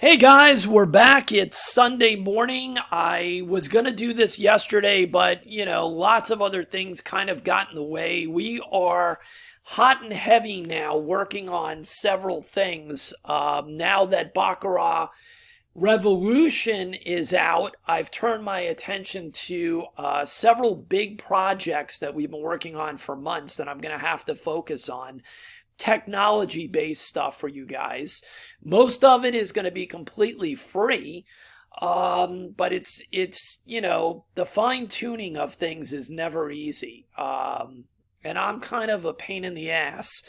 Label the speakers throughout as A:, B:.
A: Hey guys, we're back. It's Sunday morning. I was going to do this yesterday, but lots of other things kind of got in the way. We are hot and heavy now working on several things. Now that Baccarat Revolution is out, I've turned my attention to several big projects that we've been working on for months that I'm going to have to focus on. Technology-based stuff for you guys. Most of it is going to be completely free, but it's the fine-tuning of things is never easy. And I'm kind of a pain in the ass,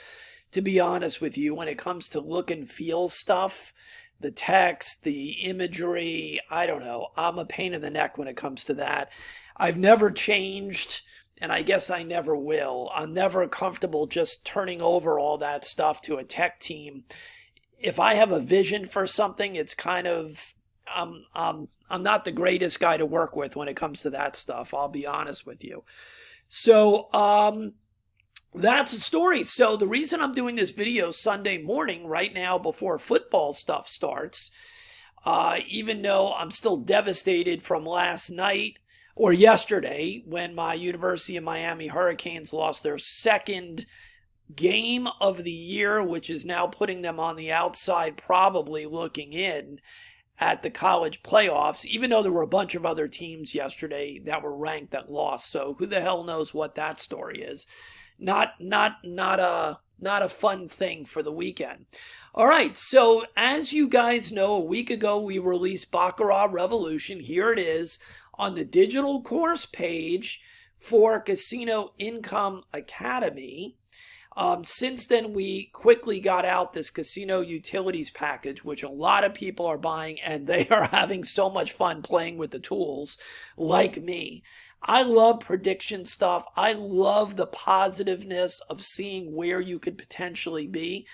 A: to be honest with you, when it comes to look and feel stuff. The text, the imagery, I don't know. I'm a pain in the neck when it comes to that. I've never changed, and I guess I never will. I'm never comfortable just turning over all that stuff to a tech team. If I have a vision for something, it's kind of, I'm not the greatest guy to work with when it comes to that stuff. I'll be honest with you. So, that's the story. So the reason I'm doing this video Sunday morning right now before football stuff starts, even though I'm still devastated from last night or yesterday when my University of Miami Hurricanes lost their second game of the year, which is now putting them on the outside, probably looking in at the college playoffs, even though there were a bunch of other teams yesterday that were ranked that lost. So who the hell knows what that story is. Not a fun thing for the weekend. All right, so as you guys know, a week ago we released Baccarat Revolution. Here it is on the digital course page for Casino Income Academy. Since then, we quickly got out this casino utilities package, which a lot of people are buying, and they are having so much fun playing with the tools, like me. I love prediction stuff. I love the positiveness of seeing where you could potentially be.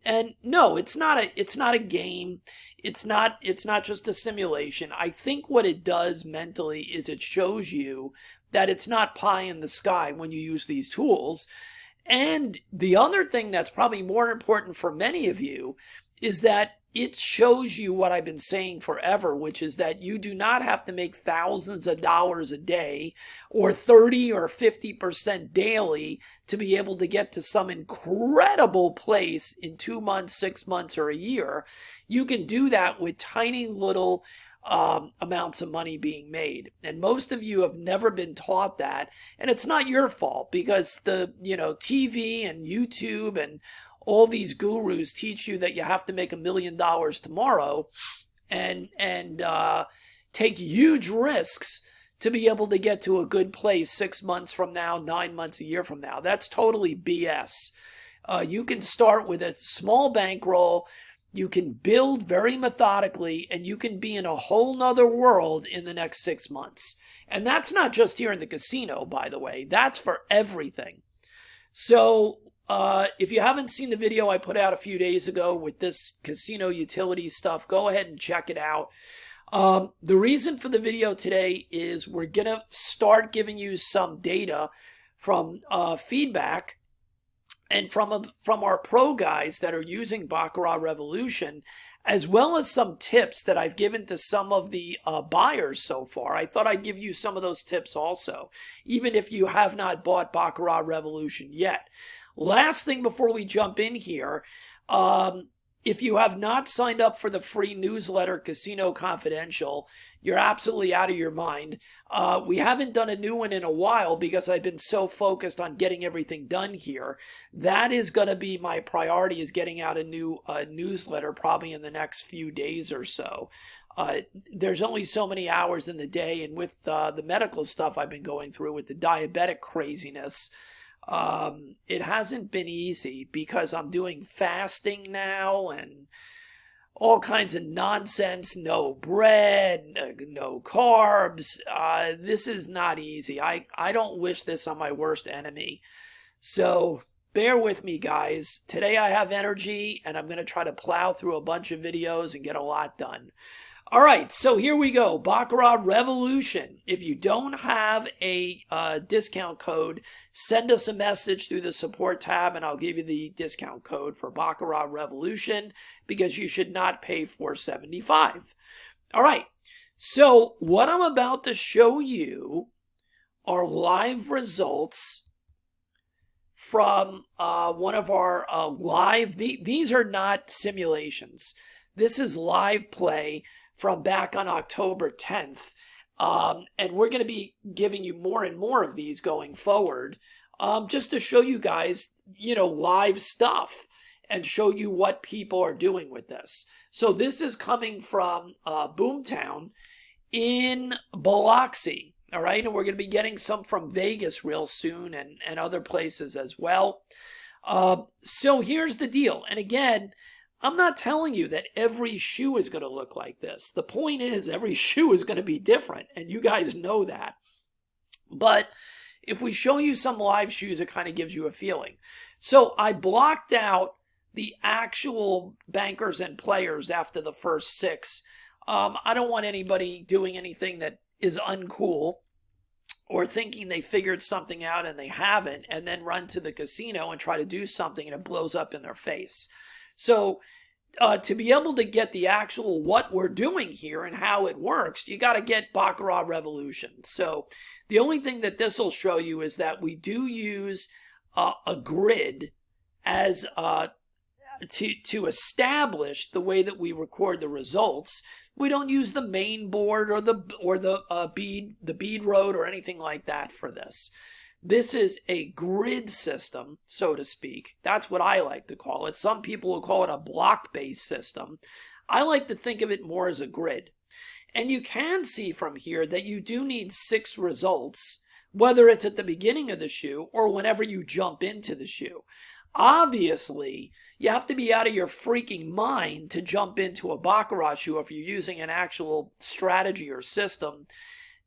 A: And no, it's not a game. It's not just a simulation. I think what it does mentally is it shows you that it's not pie in the sky when you use these tools. And the other thing that's probably more important for many of you is that it shows you what I've been saying forever, which is that you do not have to make thousands of dollars a day or 30 or 50% daily to be able to get to some incredible place in 2 months, 6 months, or a year. You can do that with tiny little amounts of money being made. And most of you have never been taught that. And it's not your fault because the, TV and YouTube and all these gurus teach you that you have to make $1 million tomorrow and take huge risks to be able to get to a good place 6 months from now, 9 months, a year from now. That's totally BS. You can start with a small bankroll. You can build very methodically, and you can be in a whole nother world in the next 6 months. And that's not just here in the casino, by the way. That's for everything. So if you haven't seen the video I put out a few days ago with this casino utility stuff, go ahead and check it out. The reason for the video today is we're going to start giving you some data from feedback and from our pro guys that are using Baccarat Revolution, as well as some tips that I've given to some of the buyers so far. I thought I'd give you some of those tips also, even if you have not bought Baccarat Revolution yet. Last thing before we jump in here, if you have not signed up for the free newsletter, Casino Confidential, you're absolutely out of your mind. We haven't done a new one in a while because I've been so focused on getting everything done here. That is going to be my priority, is getting out a new newsletter probably in the next few days or so. There's only so many hours in the day, and with the medical stuff I've been going through with the diabetic craziness, it hasn't been easy because I'm doing fasting now and all kinds of nonsense, no bread, no carbs. This is not easy. I don't wish this on my worst enemy. So bear with me, guys. Today I have energy and I'm going to try to plow through a bunch of videos and get a lot done. All right, so here we go. Baccarat Revolution. If you don't have a discount code, send us a message through the support tab and I'll give you the discount code for Baccarat Revolution because you should not pay $4.75. All right, so what I'm about to show you are live results from one of our live. These are not simulations. This is live play from back on October 10th. And we're going to be giving you more and more of these going forward, just to show you guys, live stuff and show you what people are doing with this. So this is coming from Boomtown in Biloxi. All right, and we're going to be getting some from Vegas real soon and other places as well. So here's the deal. And again, I'm not telling you that every shoe is going to look like this. The point is every shoe is going to be different, and you guys know that. But if we show you some live shoes, it kind of gives you a feeling. So I blocked out the actual bankers and players after the first 6. I don't want anybody doing anything that is uncool or thinking they figured something out and they haven't, and then run to the casino and try to do something and it blows up in their face. So to be able to get the actual what we're doing here and how it works, you got to get Baccarat Revolution. So the only thing that this will show you is that we do use a grid as to establish the way that we record the results. We don't use the main board or the bead road or anything like that for this. This is a grid system, so to speak. That's what I like to call it. Some people will call it a block-based system. I like to think of it more as a grid. And you can see from here that you do need 6 results, whether it's at the beginning of the shoe or whenever you jump into the shoe. Obviously, you have to be out of your freaking mind to jump into a Baccarat shoe if you're using an actual strategy or system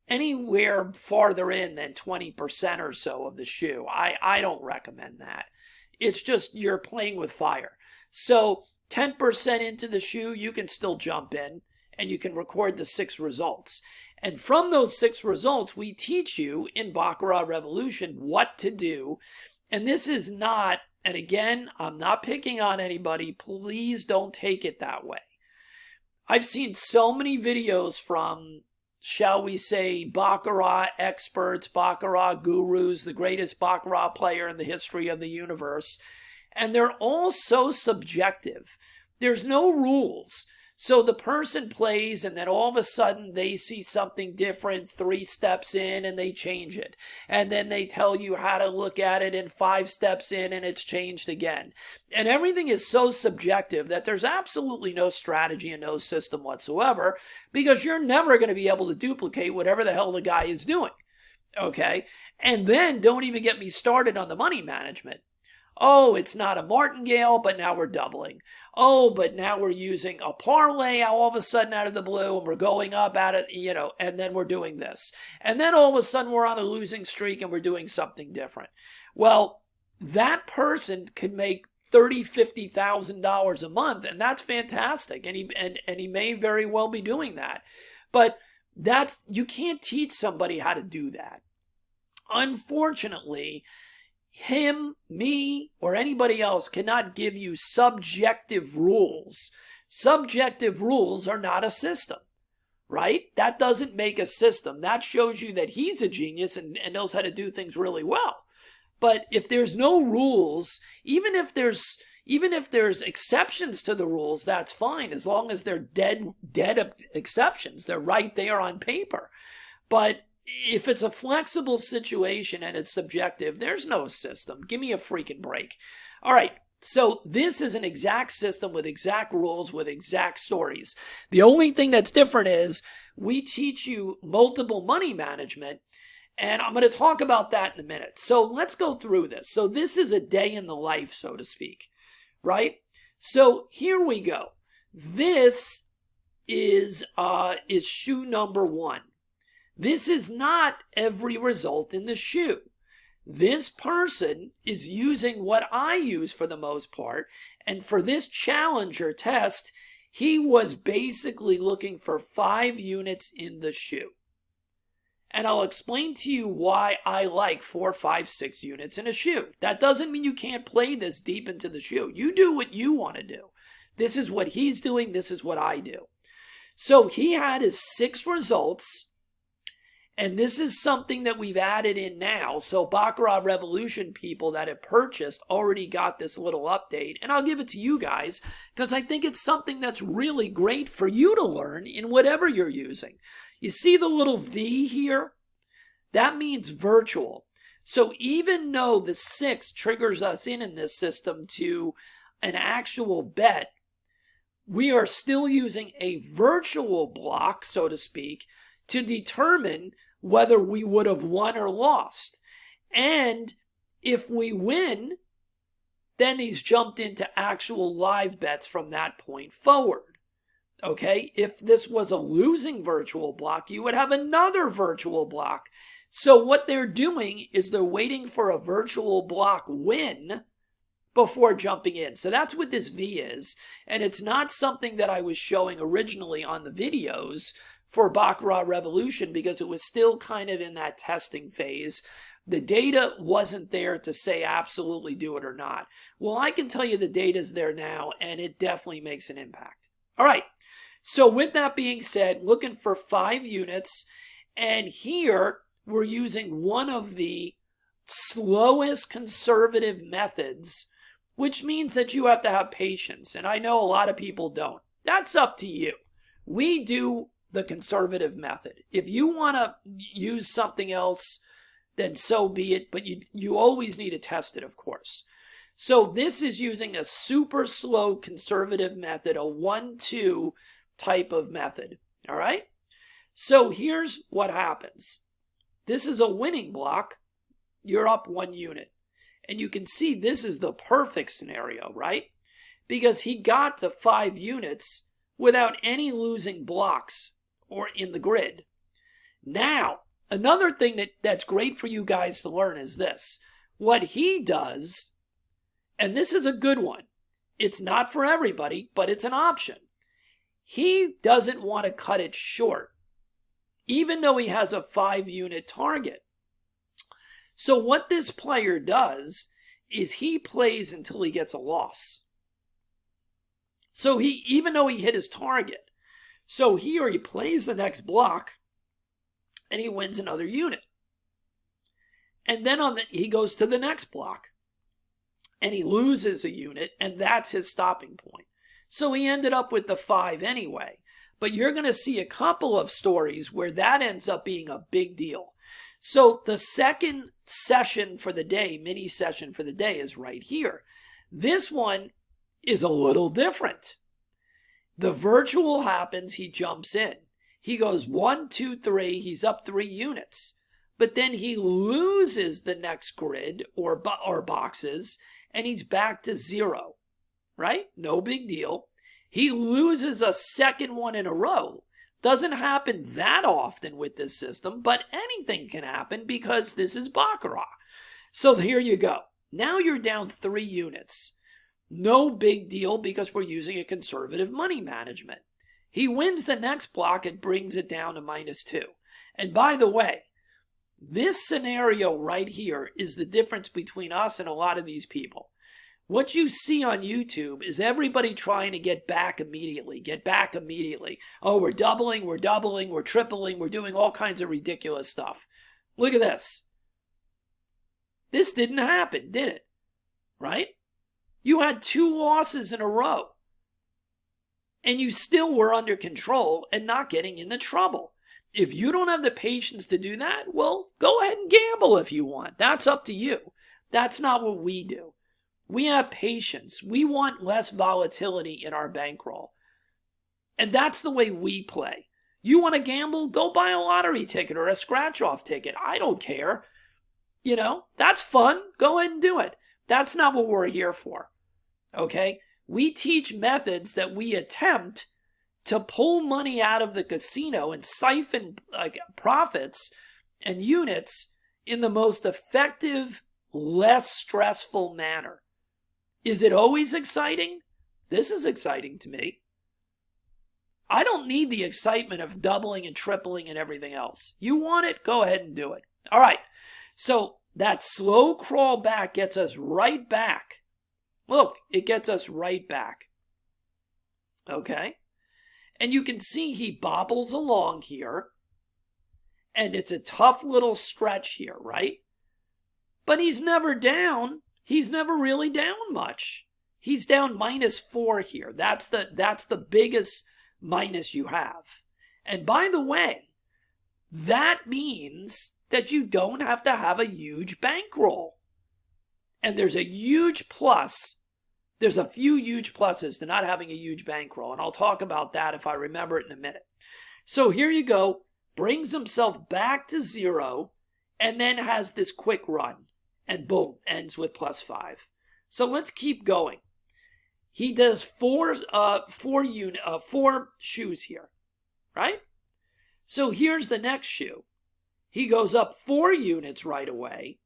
A: anywhere farther in than 20% or so of the shoe. I don't recommend that. It's just you're playing with fire. So 10% into the shoe, you can still jump in and you can record the 6 results. And from those 6 results, we teach you in Baccarat Revolution what to do. And this is not, and again, I'm not picking on anybody. Please don't take it that way. I've seen so many videos from, shall we say, Baccarat experts, Baccarat gurus, the greatest Baccarat player in the history of the universe. And they're all so subjective. There's no rules. So the person plays and then all of a sudden they see something different 3 steps in and they change it. And then they tell you how to look at it in 5 steps in and it's changed again. And everything is so subjective that there's absolutely no strategy and no system whatsoever because you're never going to be able to duplicate whatever the hell the guy is doing. Okay? And then don't even get me started on the money management. Oh, it's not a martingale, but now we're doubling. Oh, but now we're using a parlay all of a sudden out of the blue, and we're going up at it, and then we're doing this. And then all of a sudden we're on a losing streak and we're doing something different. Well, that person could make $30,000, $50,000 a month, and that's fantastic. And he may very well be doing that. But you can't teach somebody how to do that. Unfortunately, him, me, or anybody else cannot give you subjective rules. Subjective rules are not a system, right? That doesn't make a system. That shows you that he's a genius and knows how to do things really well. But if there's no rules, even if there's exceptions to the rules, that's fine, as long as they're dead exceptions. They're right there on paper. But if it's a flexible situation and it's subjective, there's no system. Give me a freaking break. All right, so this is an exact system with exact rules, with exact stories. The only thing that's different is we teach you multiple money management, and I'm going to talk about that in a minute. So let's go through this. So this is a day in the life, so to speak, right? So here we go. This is shoe number 1. This is not every result in the shoe. This person is using what I use for the most part. And for this challenger test, He was basically looking for 5 units in the shoe. And I'll explain to you why I like 4, 5, 6 units in a shoe. That doesn't mean you can't play this deep into the shoe. You do what you want to do. This is what he's doing. This is what I do. So he had his 6 results. And this is something that we've added in now. So Baccarat Revolution people that have purchased already got this little update. And I'll give it to you guys because I think it's something that's really great for you to learn in whatever you're using. You see the little V here? That means virtual. So even though the 6 triggers us in this system to an actual bet, we are still using a virtual block, so to speak, to determine whether we would have won or lost. And if we win, then he's jumped into actual live bets from that point forward. Okay, if this was a losing virtual block, you would have another virtual block. So what they're doing is they're waiting for a virtual block win before jumping in. So that's what this V is. And it's not something that I was showing originally on the videos for Baccarat Revolution because it was still kind of in that testing phase. The data wasn't there to say absolutely do it or not. Well, I can tell you the data's there now, and it definitely makes an impact. All right. So with that being said, looking for 5 units, and here we're using one of the slowest conservative methods, which means that you have to have patience, and I know a lot of people don't. That's up to you. We do the conservative method. If you want to use something else, then so be it, but you always need to test it, of course. So this is using a super slow conservative method, a 1-2 type of method, all right? So here's what happens. This is a winning block. You're up 1 unit. And you can see this is the perfect scenario, right? Because he got to 5 units without any losing blocks or in the grid. Now, another thing that's great for you guys to learn is this. What he does, and this is a good one, it's not for everybody, but it's an option. He doesn't want to cut it short, even though he has a 5-unit target. So what this player does is he plays until he gets a loss. So even though he hit his target, so he plays the next block and he wins another unit. And then he goes to the next block and he loses a unit, and that's his stopping point. So he ended up with the 5 anyway. But you're going to see a couple of stories where that ends up being a big deal. So the second session for the day, mini session for the day, is right here. This one is a little different. The virtual happens, he jumps in. He goes 1, 2, 3, he's up 3 units. But then he loses the next grid or boxes, and he's back to 0, right? No big deal. He loses a second one in a row. Doesn't happen that often with this system, but anything can happen because this is Baccarat. So here you go. Now you're down 3 units. No big deal because we're using a conservative money management. He wins the next block and brings it down to -2. And by the way, this scenario right here is the difference between us and a lot of these people. What you see on YouTube is everybody trying to get back immediately. Oh, we're doubling, we're tripling, we're doing all kinds of ridiculous stuff. Look at this. This didn't happen, did it? Right? You had 2 losses in a row. And you still were under control and not getting into trouble. If you don't have the patience to do that, well, go ahead and gamble if you want. That's up to you. That's not what we do. We have patience. We want less volatility in our bankroll. And that's the way we play. You want to gamble? Go buy a lottery ticket or a scratch-off ticket. I don't care. You know, that's fun. Go ahead and do it. That's not what we're here for. Okay? We teach methods that we attempt to pull money out of the casino and siphon profits and units in the most effective, less stressful manner. Is it always exciting? This is exciting to me. I don't need the excitement of doubling and tripling and everything else. You want it? Go ahead and do it. All right. So that slow crawl back gets us right back. Look, it gets us right back. Okay. And you can see he bobbles along here. And it's a tough little stretch here, right? But he's never down. He's never really down much. He's down -4 here. That's the biggest minus you have. And by the way, that means that you don't have to have a huge bankroll. And there's a huge plus. There's a few huge pluses to not having a huge bankroll. And I'll talk about that if I remember it in a minute. So here you go. Brings himself back to 0 and then has this quick run. And boom, ends with +5. So let's keep going. He does four shoes here, right? So here's the next shoe. He goes up 4 units right away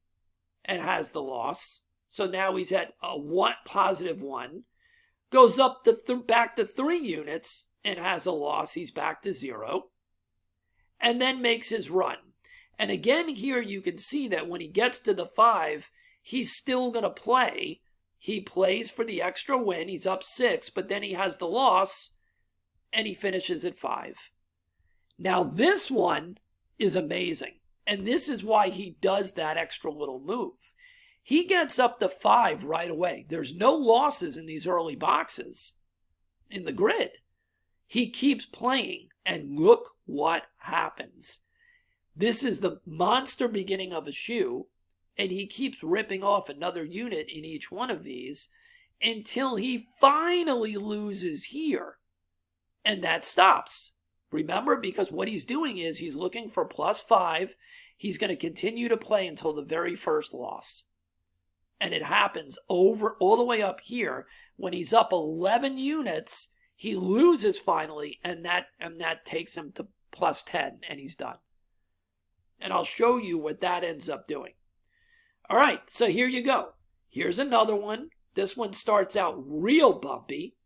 A: and has the loss. So now he's at a +1. Goes up back to 3 units and has a loss. He's back to 0. And then makes his run. And again here you can see that when he gets to the 5, he's still going to play. He plays for the extra win. He's up 6, but then he has the loss, and he finishes at 5. Now this one is amazing, and this is why he does that extra little move. He gets up to 5 right away. There's no losses in these early boxes in the grid. He keeps playing, and look what happens. This is the monster beginning of a shoe. And he keeps ripping off another unit in each one of these until he finally loses here. And that stops. Remember, because what he's doing is he's looking for +5. He's going to continue to play until the very first loss. And it happens all the way up here. When he's up 11 units, he loses finally, and that takes him to +10, and he's done. And I'll show you what that ends up doing. All right, so here you go. Here's another one. This one starts out real bumpy,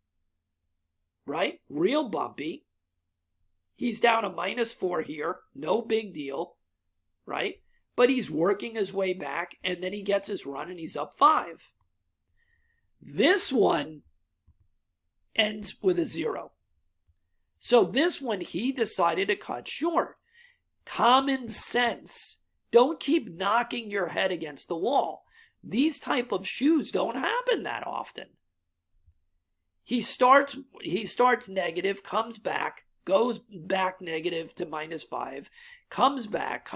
A: right? Real bumpy. He's down a -4 here. No big deal, right? But he's working his way back, and then he gets his run, and he's up 5. This one ends with a 0. So this one he decided to cut short. Common sense. Don't keep knocking your head against the wall. These type of shoes don't happen that often. He starts negative, comes back, goes back negative to -5, comes back,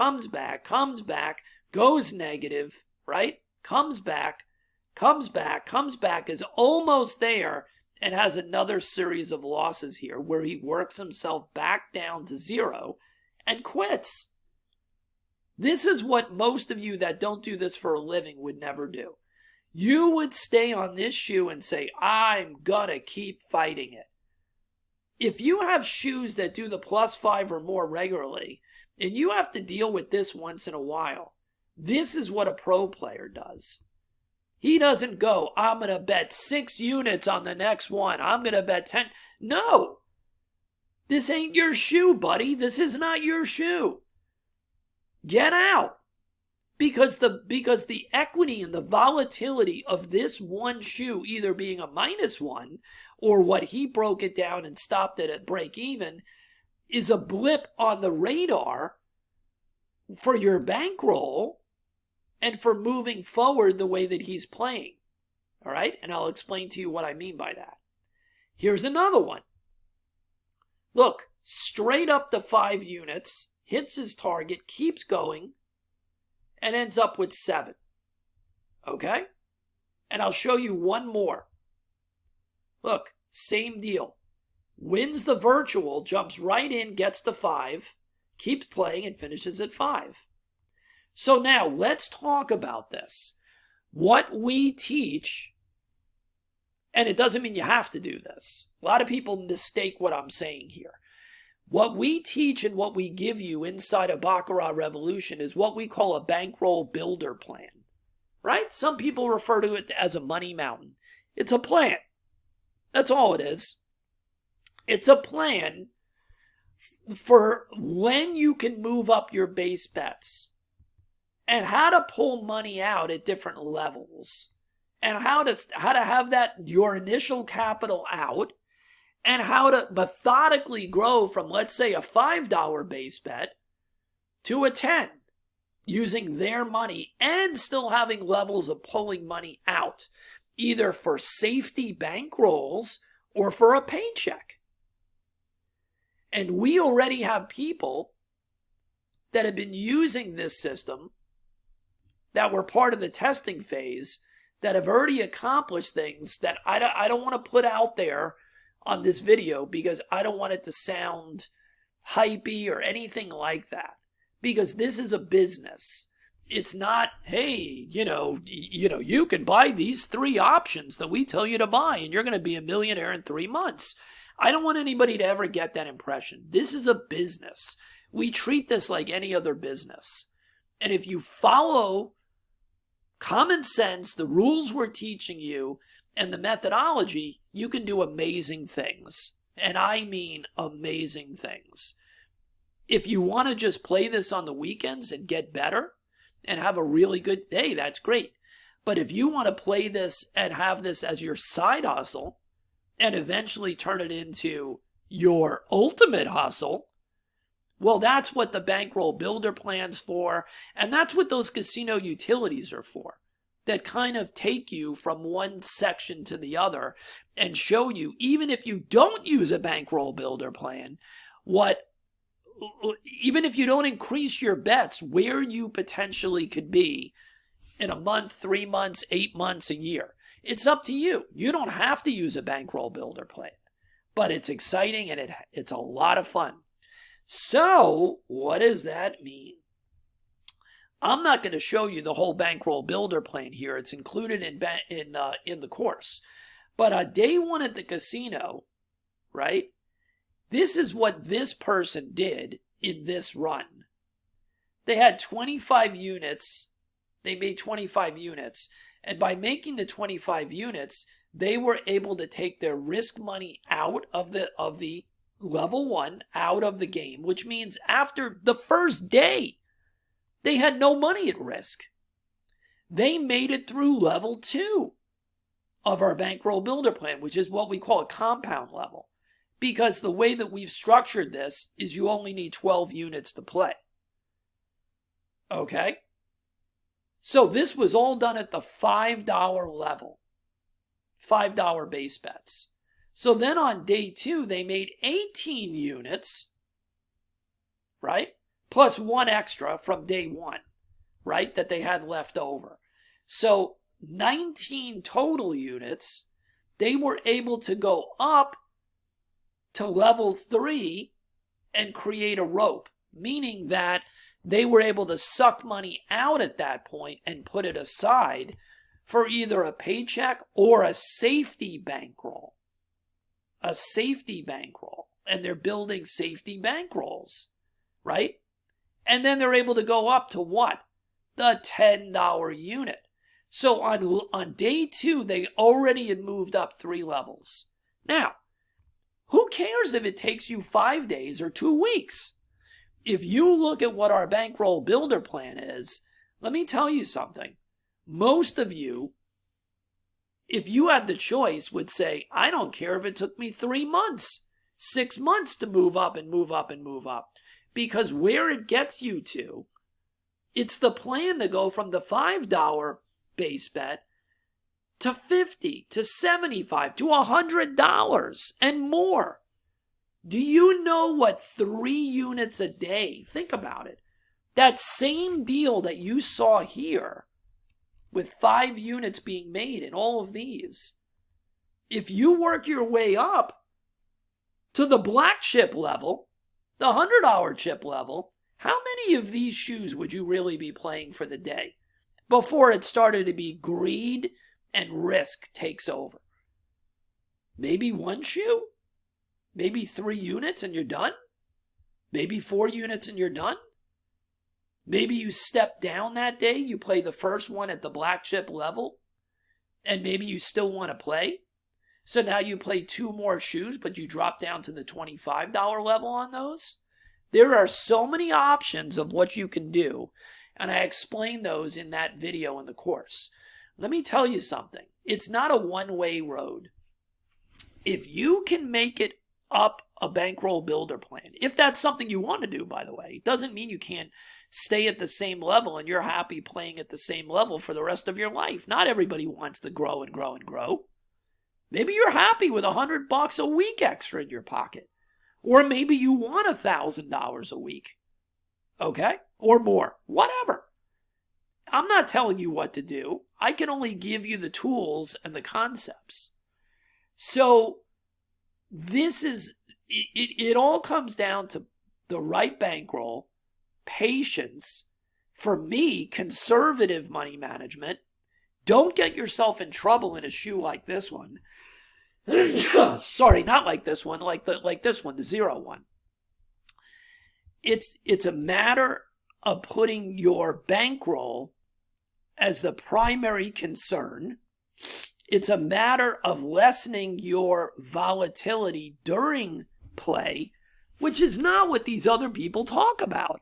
A: goes negative, right? Comes back, is almost there, and has another series of losses here where he works himself back down to 0 and quits. This is what most of you that don't do this for a living would never do. You would stay on this shoe and say, I'm gonna keep fighting it. If you have shoes that do the +5 or more regularly, and you have to deal with this once in a while, this is what a pro player does. He doesn't go, I'm gonna bet 6 units on the next one. I'm gonna bet 10. No! This ain't your shoe, buddy. This is not your shoe. Get out. Because the equity and the volatility of this one shoe either being a -1 or what he broke it down and stopped it at break even is a blip on the radar for your bankroll and for moving forward the way that he's playing. All right? And I'll explain to you what I mean by that. Here's another one. Look, straight up to 5 units. Hits his target, keeps going, and ends up with 7. Okay? And I'll show you one more. Look, same deal. Wins the virtual, jumps right in, gets to 5, keeps playing, and finishes at 5. So now, let's talk about this. What we teach, and it doesn't mean you have to do this. A lot of people mistake what I'm saying here. What we teach and what we give you inside of Baccarat Revolution is what we call a bankroll builder plan, right? Some people refer to it as a money mountain. It's a plan. That's all it is. It's a plan for when you can move up your base bets and how to pull money out at different levels and how to have that your initial capital out and how to methodically grow from, let's say, a $5 base bet to a 10 using their money and still having levels of pulling money out, either for safety bankrolls or for a paycheck. And we already have people that have been using this system that were part of the testing phase that have already accomplished things that I don't want to put out there on this video because I don't want it to sound hypey or anything like that. Because this is a business. It's not, hey, you can buy these 3 options that we tell you to buy and you're going to be a millionaire in 3 months. I don't want anybody to ever get that impression. This is a business. We treat this like any other business. And if you follow common sense, the rules we're teaching you, and the methodology, you can do amazing things. And I mean amazing things. If you want to just play this on the weekends and get better and have a really good day, that's great. But if you want to play this and have this as your side hustle and eventually turn it into your ultimate hustle, well, that's what the bankroll builder plan's for. And that's what those casino utilities are for, that kind of take you from one section to the other and show you, even if you don't use a bankroll builder plan, even if you don't increase your bets, where you potentially could be in a month, 3 months, 8 months, a year. It's up to you. You don't have to use a bankroll builder plan, but it's exciting and it's a lot of fun. So what does that mean? I'm not going to show you the whole bankroll builder plan here. It's included in the course. But on day 1 at the casino, right? This is what this person did in this run. They had 25 units. They made 25 units. And by making the 25 units, they were able to take their risk money out of the level 1, out of the game, which means after the first day, they had no money at risk. They made it through level 2 of our bankroll builder plan, which is what we call a compound level. Because the way that we've structured this is you only need 12 units to play. Okay? So this was all done at the $5 level. $5 base bets. So then on day 2, they made 18 units, right? Plus 1 extra from day 1, right? That they had left over. So 19 total units. They were able to go up to level 3 and create a rope, meaning that they were able to suck money out at that point and put it aside for either a paycheck or a safety bankroll. A safety bankroll. And they're building safety bankrolls, right? And then they're able to go up to what? The $10 unit. So on day 2, they already had moved up 3 levels. Now, who cares if it takes you 5 days or 2 weeks? If you look at what our bankroll builder plan is, let me tell you something. Most of you, if you had the choice, would say, I don't care if it took me 3 months, 6 months to move up and move up and move up. Because where it gets you to, it's the plan to go from the $5 base bet to $50, to $75, to $100 and more. Do you know what 3 units a day? Think about it. That same deal that you saw here with 5 units being made in all of these, if you work your way up to the black chip level, the $100 chip level, how many of these shoes would you really be playing for the day before it started to be greed and risk takes over? Maybe 1 shoe? Maybe 3 units and you're done? Maybe 4 units and you're done? Maybe you step down that day, you play the first one at the black chip level, and maybe you still want to play. So now you play 2 more shoes, but you drop down to the $25 level on those. There are so many options of what you can do, and I explain those in that video in the course. Let me tell you something. It's not a one-way road. If you can make it up a bankroll builder plan, if that's something you want to do, by the way, it doesn't mean you can't stay at the same level and you're happy playing at the same level for the rest of your life. Not everybody wants to grow and grow and grow. Maybe you're happy with $100 a week extra in your pocket. Or maybe you want $1,000 a week. Okay? Or more. Whatever. I'm not telling you what to do. I can only give you the tools and the concepts. So it all comes down to the right bankroll, patience, for me, conservative money management. Don't get yourself in trouble in a shoe like this one. Sorry, not like this one, like this one, the 0 one. It's a matter of putting your bankroll as the primary concern. It's a matter of lessening your volatility during play, which is not what these other people talk about.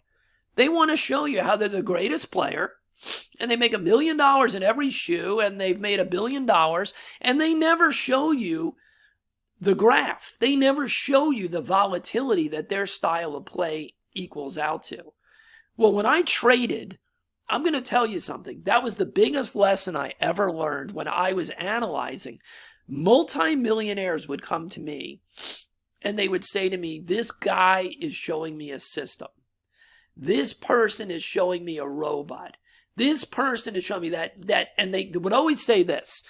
A: They want to show you how they're the greatest player, and they make $1 million in every shoe, and they've made $1 billion, and they never show you the graph. They never show you the volatility that their style of play equals out to. Well, when I traded, I'm going to tell you something. That was the biggest lesson I ever learned when I was analyzing. Multi-millionaires would come to me, and they would say to me, this guy is showing me a system. This person is showing me a robot. This person is showing me that, and they would always say this.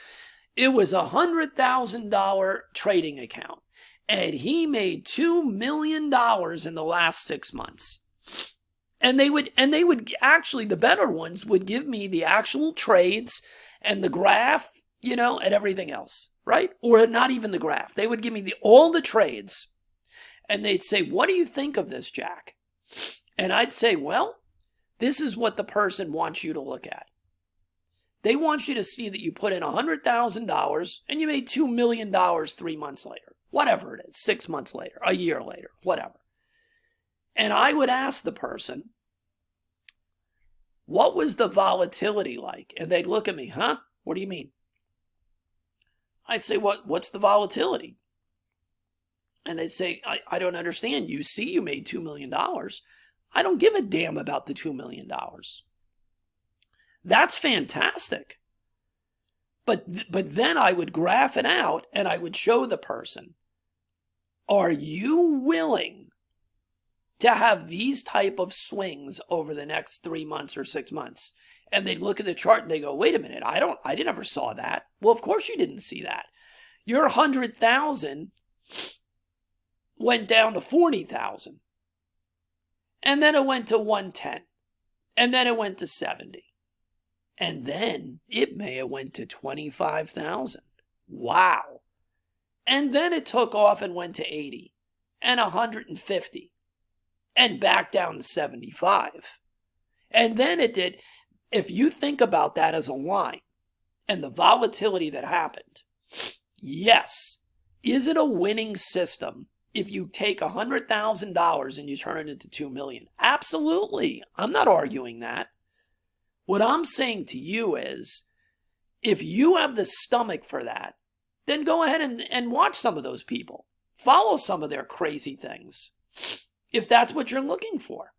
A: It was a $100,000 trading account, and he made $2 million in the last 6 months. And they would actually, the better ones would give me the actual trades and the graph, and everything else, right? Or not even the graph. They would give me all the trades, and they'd say, what do you think of this, Jack? And I'd say, well, this is what the person wants you to look at. They want you to see that you put in $100,000 and you made $2 million 3 months later. Whatever it is, 6 months later, a year later, whatever. And I would ask the person, what was the volatility like? And they'd look at me, huh? What do you mean? I'd say, what's the volatility? And they'd say, I don't understand. You see you made $2 million. I don't give a damn about the $2 million. That's fantastic. But then I would graph it out and I would show the person, are you willing to have these type of swings over the next 3 months or 6 months? And they'd look at the chart and they go, wait a minute, I never saw that. Well, of course you didn't see that. Your 100,000 went down to 40,000. And then it went to 110. And then it went to 70. And then it may have went to 25,000. Wow. And then it took off and went to 80 and 150 and back down to 75. And then it did, if you think about that as a line and the volatility that happened, yes, is it a winning system if you take $100,000 and you turn it into $2 million? Absolutely. I'm not arguing that. What I'm saying to you is, if you have the stomach for that, then go ahead and watch some of those people. Follow some of their crazy things, if that's what you're looking for.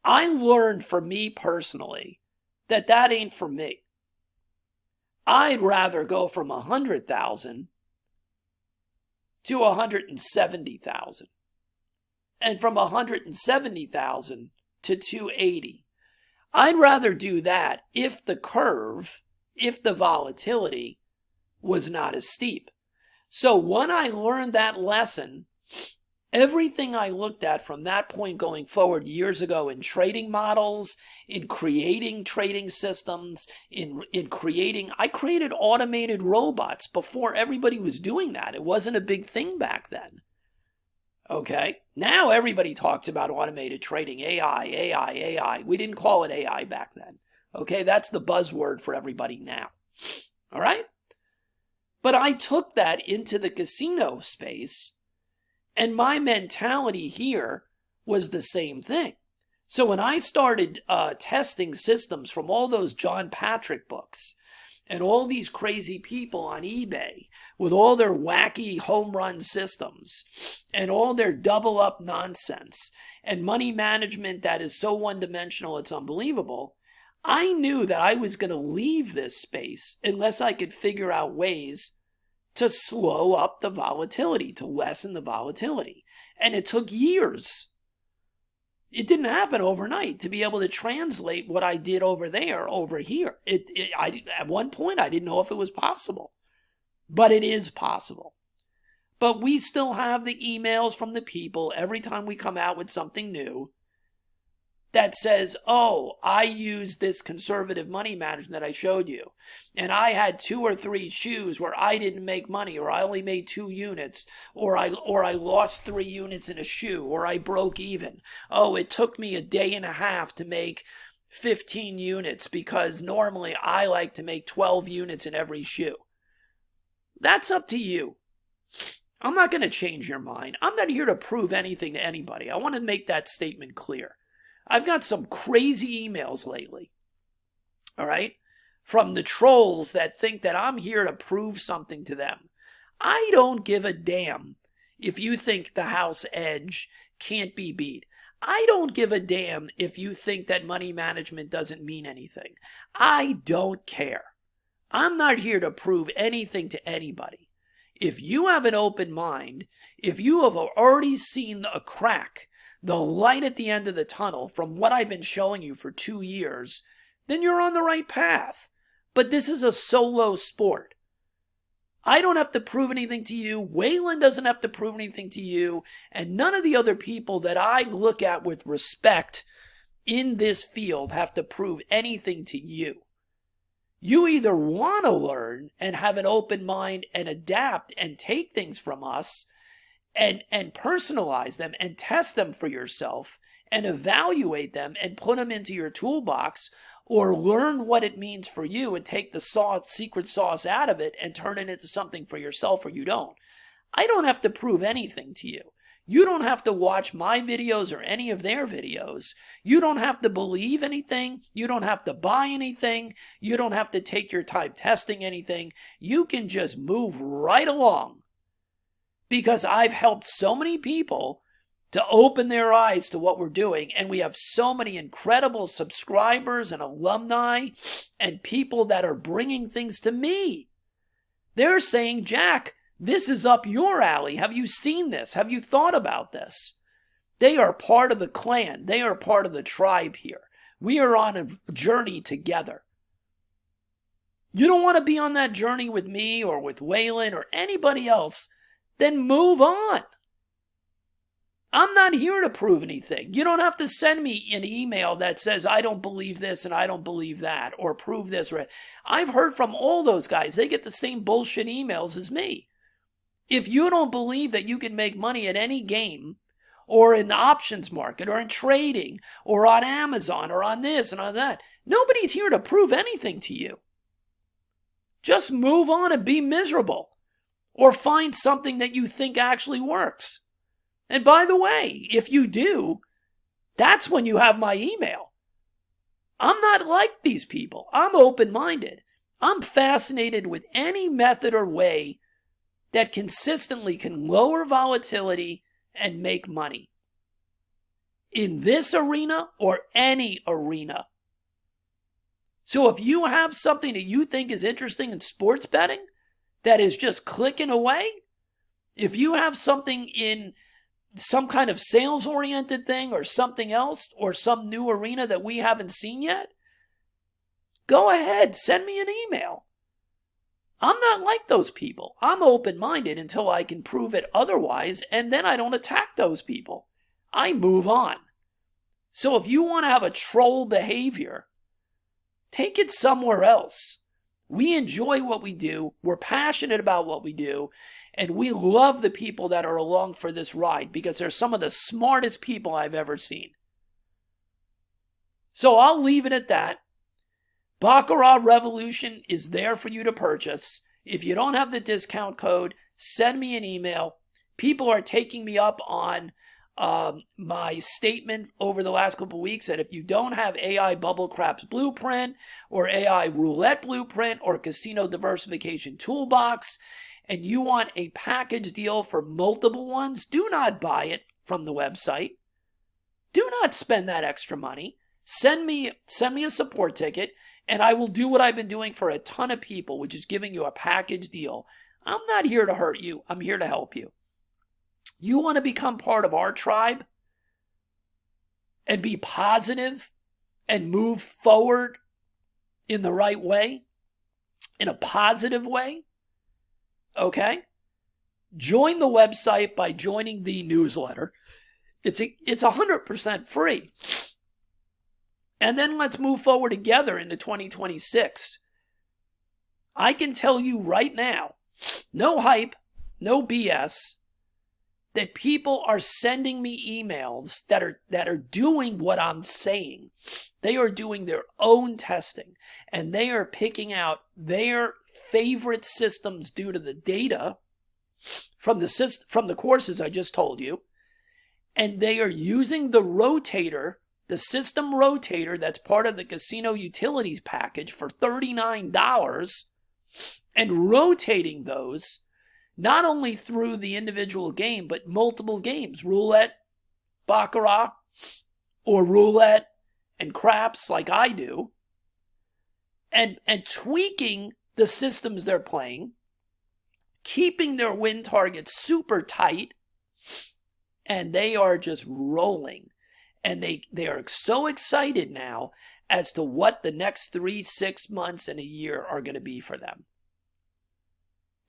A: I learned for me personally that ain't for me. I'd rather go from 100,000 to 170,000, and from 170,000 to 280. I'd rather do that if the volatility was not as steep. So when I learned that lesson, everything I looked at from that point going forward years ago in trading models, in creating trading systems, I created automated robots before everybody was doing that. It wasn't a big thing back then. Okay, now everybody talks about automated trading, AI. We didn't call it AI back then. Okay, that's the buzzword for everybody now. All right? But I took that into the casino space, and my mentality here was the same thing. So when I started testing systems from all those John Patrick books and all these crazy people on eBay with all their wacky home run systems and all their double up nonsense and money management that is so one-dimensional it's unbelievable, I knew that I was going to leave this space unless I could figure out ways to slow up the volatility, to lessen the volatility. And it took years. It didn't happen overnight to be able to translate what I did over there, over here. At one point, I didn't know if it was possible. But it is possible. But we still have the emails from the people every time we come out with something new that says, oh, I used this conservative money management that I showed you, and I had 2 or 3 shoes where I didn't make money, or I only made 2 units, or I lost 3 units in a shoe, or I broke even. Oh, it took me a day and a half to make 15 units because normally I like to make 12 units in every shoe. That's up to you. I'm not going to change your mind. I'm not here to prove anything to anybody. I want to make that statement clear. I've got some crazy emails lately, all right, from the trolls that think that I'm here to prove something to them. I don't give a damn if you think the house edge can't be beat. I don't give a damn if you think that money management doesn't mean anything. I don't care. I'm not here to prove anything to anybody. If you have an open mind, if you have already seen a crack, the light at the end of the tunnel from what I've been showing you for 2 years, then you're on the right path. But this is a solo sport. I don't have to prove anything to you. Waylon doesn't have to prove anything to you. And none of the other people that I look at with respect in this field have to prove anything to you. You either want to learn and have an open mind and adapt and take things from us, and personalize them and test them for yourself and evaluate them and put them into your toolbox, or learn what it means for you and take the secret sauce out of it and turn it into something for yourself, or you don't. I don't have to prove anything to you. You don't have to watch my videos or any of their videos. You don't have to believe anything. You don't have to buy anything. You don't have to take your time testing anything. You can just move right along. Because I've helped so many people to open their eyes to what we're doing, and we have so many incredible subscribers and alumni and people that are bringing things to me. They're saying, Jack, this is up your alley. Have you seen this? Have you thought about this? They are part of the clan. They are part of the tribe here. We are on a journey together. You don't want to be on that journey with me or with Waylon or anybody else, then move on. I'm not here to prove anything. You don't have to send me an email that says, I don't believe this and I don't believe that, or prove this. I've heard from all those guys. They get the same bullshit emails as me. If you don't believe that you can make money at any game, or in the options market, or in trading, or on Amazon, or on this and on that, nobody's here to prove anything to you. Just move on and be miserable. Or find something that you think actually works. And by the way, if you do, that's when you have my email. I'm not like these people. I'm open-minded. I'm fascinated with any method or way that consistently can lower volatility and make money. In this arena or any arena. So if you have something that you think is interesting in sports betting, that is just clicking away, if you have something in some kind of sales-oriented thing or something else or some new arena that we haven't seen yet, go ahead, send me an email. I'm not like those people. I'm open-minded until I can prove it otherwise, and then I don't attack those people. I move on. So if you want to have a troll behavior, take it somewhere else. We enjoy what we do, we're passionate about what we do, and we love the people that are along for this ride because they're some of the smartest people I've ever seen. So I'll leave it at that. Baccarat Revolution is there for you to purchase. If you don't have the discount code, send me an email. People are taking me up on my statement over the last couple of weeks that if you don't have AI Bubble Craps Blueprint or AI Roulette Blueprint or Casino Diversification Toolbox, and you want a package deal for multiple ones, do not buy it from the website. Do not spend that extra money. Send me a support ticket, and I will do what I've been doing for a ton of people, which is giving you a package deal. I'm not here to hurt you. I'm here to help you. You want to become part of our tribe and be positive and move forward in the right way, in a positive way? Okay? Join the website by joining the newsletter. It's 100% free. And then let's move forward together into 2026. I can tell you right now, no hype, no BS, that people are sending me emails that are doing what I'm saying. They are doing their own testing, and they are picking out their favorite systems due to the data from the courses I just told you, and they are using the rotator, the system rotator that's part of the casino utilities package for $39, and rotating those not only through the individual game, but multiple games, roulette, baccarat, or roulette and craps like I do, and tweaking the systems they're playing, keeping their win targets super tight, and they are just rolling. And they are so excited now as to what the next 3, 6 months, and a year are going to be for them.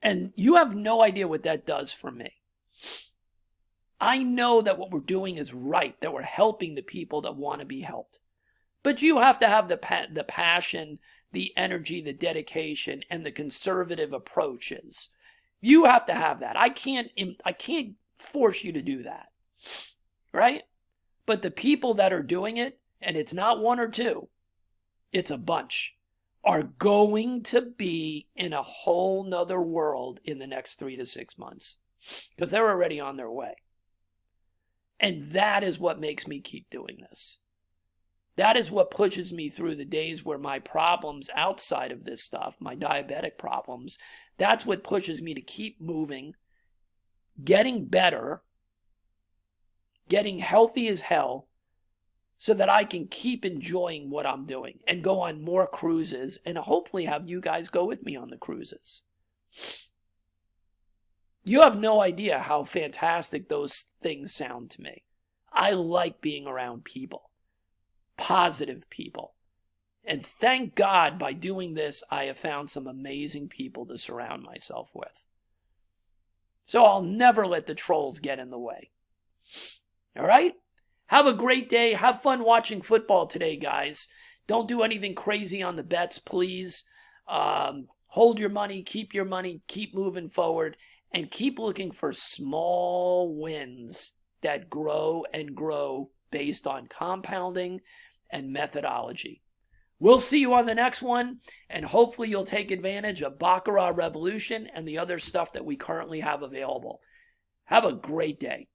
A: And you have no idea what that does for me. I know that what we're doing is right, that we're helping the people that want to be helped. But you have to have the passion, the energy, the dedication, and the conservative approaches. You have to have that. I can't force you to do that. Right? But the people that are doing it, and it's not one or two, it's a bunch, are going to be in a whole nother world in the next 3 to 6 months. Because they're already on their way. And that is what makes me keep doing this. That is what pushes me through the days where my problems outside of this stuff, my diabetic problems, that's what pushes me to keep moving, getting better, getting healthy as hell, so that I can keep enjoying what I'm doing and go on more cruises and hopefully have you guys go with me on the cruises. You have no idea how fantastic those things sound to me. I like being around people, positive people. And thank God by doing this, I have found some amazing people to surround myself with. So I'll never let the trolls get in the way. All right? Have a great day. Have fun watching football today, guys. Don't do anything crazy on the bets, please. Hold your money, keep moving forward, and keep looking for small wins that grow and grow based on compounding and methodology. We'll see you on the next one, and hopefully you'll take advantage of Baccarat Revolution and the other stuff that we currently have available. Have a great day.